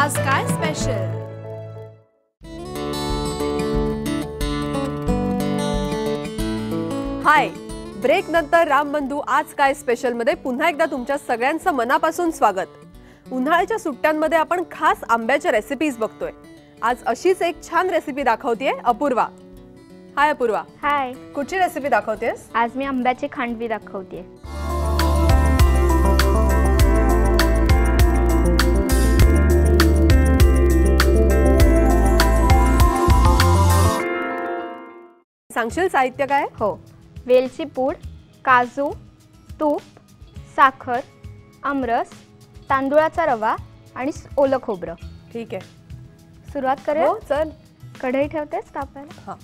आज काय स्पेशल? हाय, ब्रेक नंतर रामबंधू आज काय स्पेशल मध्ये पुन्हा एकदा तुमच्या सगळ्यांचं मनापासून स्वागत. उन्हाळ्याच्या सुट्ट्यांमध्ये आपण खास आंब्याच्या रेसिपीज बघतोय. आज अशीच एक छान रेसिपी दाखवतेय अपूर्वा. हाय अपूर्वा. हाय. कुठची रेसिपी दाखवतेस? आज मी आंब्याची खांडवी दाखवतेय. सांगशील साहित्य काय? हो, वेलची पूड, काजू, तूप, साखर, आमरस, तांदूळाचा रवा आणि ओलं खोबरं. ठीक आहे, सुरुवात करूया. हो चल. कढई ठेवतेस तापायला? हां.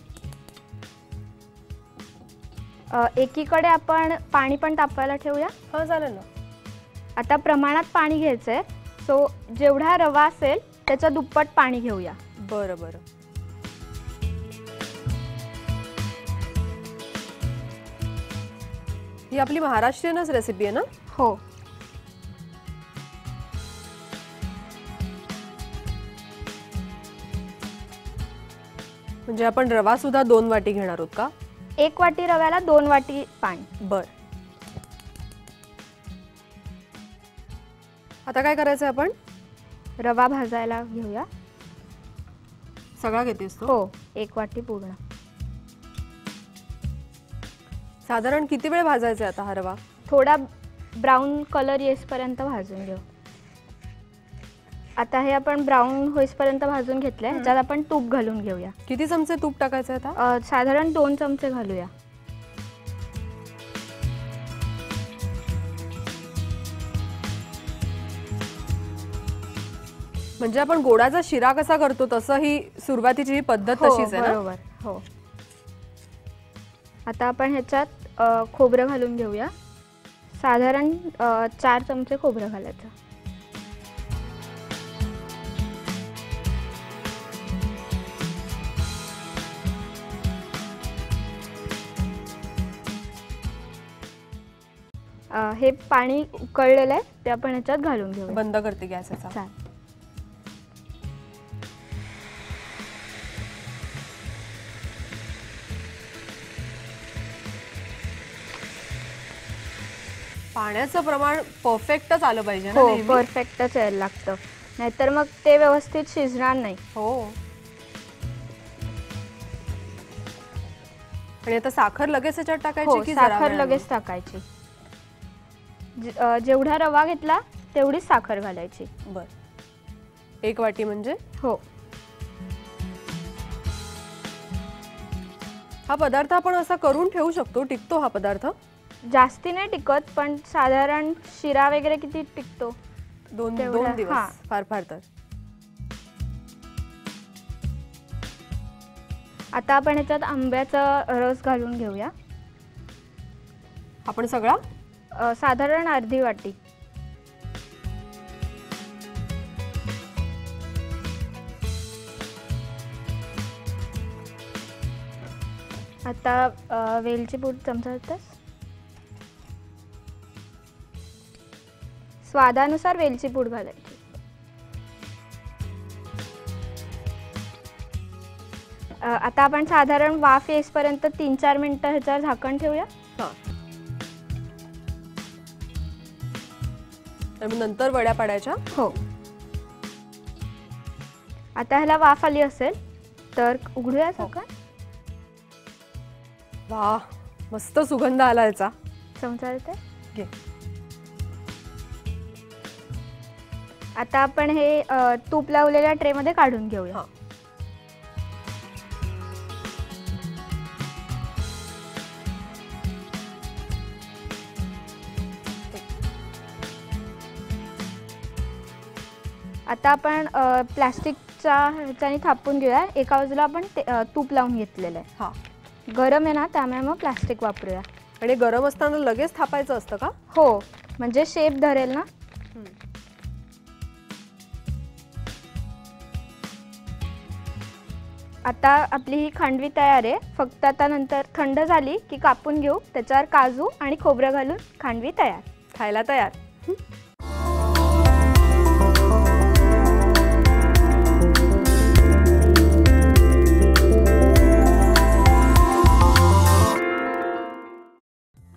एकीकडे आपण पाणी पण तापायला ठेवूया. हां चालेल ना. आता प्रमाणात पाणी घ्यायचंय. सो जेवढा रवा असेल त्याच्या दुप्पट पाणी घेऊया. बरं बरं. ही आपली महाराष्ट्रीयनच रेसिपी आहे ना? हो. म्हणजे आपण रवा सुद्धा 2 वाटी घेणार आहोत का? 1 वाटी रव्याला 2 वाटी पाणी. बर. आता काय करायचं आपण? रवा भाजायला घेऊया. सगळा घेतेस तू? हो, 1 वाटी पूर्ण. साधारण किती वेळ भाजायचा आता हा रवा? थोडा ब्राऊन कलर येईपर्यंत भाजून घेऊ. आता हे आपण ब्राऊन होईपर्यंत भाजून घेतलंय. ह्याच्यात आपण तूप घालून घेऊया. किती चमचे तूप टाकायचं आता? साधारण 2 चमचे घालूया. म्हणजे आपण गोडाचा शिरा कसा करतो तसं ही सुरुवातीची ही पद्धत तशीच आहे ना? बरोबर. हो. आता आपण ह्याच्यात खोबरं घालून घेऊया. साधारण 4 चमचे खोबरं घालायचं. हे पाणी उकळलेलं आहे ते आपण ह्याच्यात घालून घेऊया. बंद करते गॅस याचा. चालेल. पाण्याचं प्रमाण परफेक्टच आलं पाहिजे ना? हो, नेहमी? परफेक्टच यायला लागतं, नाहीतर मग ते व्यवस्थित शिजणार नाही. हो. आणि आता साखर लगेच याच्यात टाकायची हो, की जरा साखर वेळाने? लगेच टाकायची. जेवढा रवा घेतला तेवढीच साखर घालायची. बर. 1 वाटी म्हणजे? हो. हा पदार्थ आपण असा करून ठेवू शकतो? टिकतो हा पदार्थ? जास्ती नाही टिकत, पण साधारण शिरा वगैरे किती टिकतो? 2 दिवस. हां. फार फार तर. आता आपण ह्याच्यात आंब्याचा रस घालून घेऊया. आपण सगळा? साधारण अर्धी वाटी. आता वेलची पूड चमचा देतेस? स्वादानुसार वेलची पूड घालायची. आता आपण साधारण वाफ येईपर्यंत 3-4 मिनिटं ह्याच्यावर झाकण ठेवूया. हां. आणि नंतर वड्या पाडायच्या? हो. आता ह्याला वाफ आली असेल तर उघडूया झाकण. वाह, मस्त सुगंध आला याचा. चमचा देते? घे. आता आपण हे तूप लावलेल्या ट्रे मध्ये काढून घेऊया. हां. आता आपण प्लास्टिकच्या ह्याच्याने थापून घेऊया. एका बाजूला आपण तूप लावून घेतलेलं आहे. हां. गरम आहे ना, त्यामुळे मग प्लास्टिक वापरूया. आणि गरम असताना लगेच थापायचं असतं का? हो, म्हणजे शेप धरेल ना. आता आपली ही खांडवी तयार आहे. फक्त आता नंतर थंड झाली की कापून घेऊ. त्याच्यावर काजू आणि खोबरं घालून खांडवी तयार. खायला तयार.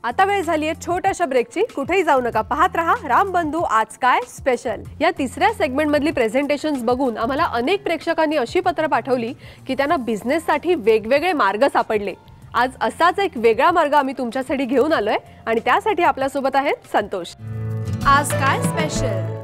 आता वेळ झाली आहे छोट्याशा ब्रेकची. कुठेही जाऊ नका, पाहत रहा रामबंधू आज काय स्पेशल. या तिसऱ्या सेगमेंट मधली प्रेझेंटेशन्स बघून आम्हाला अनेक प्रेक्षकांनी अशी पत्र पाठवली की त्यांना बिझनेससाठी वेगवेगळे मार्ग सापडले. आज असाच एक वेगळा मार्ग आम्ही तुमच्यासाठी घेऊन आलोय आणि त्यासाठी आपल्या सोबत आहेत संतोष. आज काय स्पेशल.